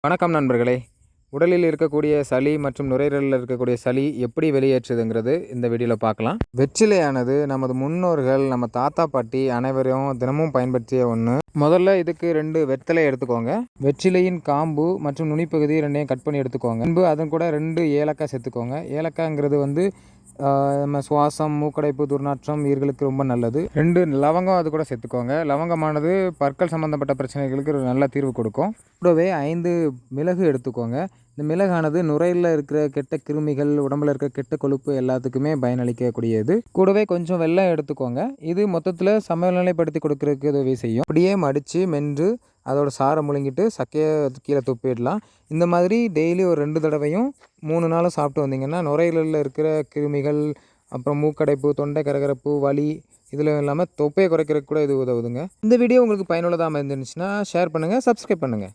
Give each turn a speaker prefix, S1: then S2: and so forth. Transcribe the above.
S1: வணக்கம் நண்பர்களே. உடலில் இருக்கக்கூடிய சளி மற்றும் நுரையீரலில் இருக்கக்கூடிய சளி எப்படி வெளியேற்றுதுங்கிறது இந்த வீடியோவில் பார்க்கலாம். வெற்றிலையானது நமது முன்னோர்கள், நம்ம தாத்தா பாட்டி அனைவரும் தினமும் பயன்படுத்திய ஒன்று. முதல்ல இதுக்கு 2 வெத்தலை எடுத்துக்கோங்க. வெற்றிலையின் காம்பு மற்றும் நுனிப்பகுதி 2யும் கட் பண்ணி எடுத்துக்கோங்க. பின்பு அதன் கூட 2 ஏலக்காய் சேர்த்துக்கோங்க. ஏலக்காய்ங்கிறது நம்ம சுவாசம், மூக்கடைப்பு, துர்நாற்றம் ஈர்களுக்கு ரொம்ப நல்லது. 2 லவங்கம் அது கூட சேர்த்துக்கோங்க. லவங்கமானது பற்கள் சம்மந்தப்பட்ட பிரச்சனைகளுக்கு ஒரு நல்ல தீர்வு கொடுக்கும். கூடவே 5 மிளகு எடுத்துக்கோங்க. இந்த மிளகானது நுரையில் இருக்கிற கெட்ட கிருமிகள், உடம்பில் இருக்க கெட்ட கொழுப்பு எல்லாத்துக்குமே பயனளிக்கக்கூடியது. கூடவே கொஞ்சம் வெல்லம் எடுத்துக்கோங்க. இது மொத்தத்தில் சமநிலைப்படுத்தி கொடுக்கறதுக்கு உதவி செய்யும். அப்படியே மடித்து மென்று அதோட சாரை முழுங்கிட்டு சக்கையை கீழே துப்பிடலாம். இந்த மாதிரி டெய்லி ஒரு 2 தடவையும் 3 நாளும் சாப்பிட்டு வந்தீங்கன்னா நுரையீரலில் இருக்கிற கிருமிகள், அப்புறம் மூக்கடைப்பு, தொண்டை கரகரப்பு, வலி இதில் இல்லாமல் தொப்பையை குறைக்கிறதுக்கு கூட இது உதவுதுங்க. இந்த வீடியோ உங்களுக்கு பயனுள்ளதாக இருந்துச்சுன்னா ஷேர் பண்ணுங்கள், சப்ஸ்கிரைப் பண்ணுங்கள்.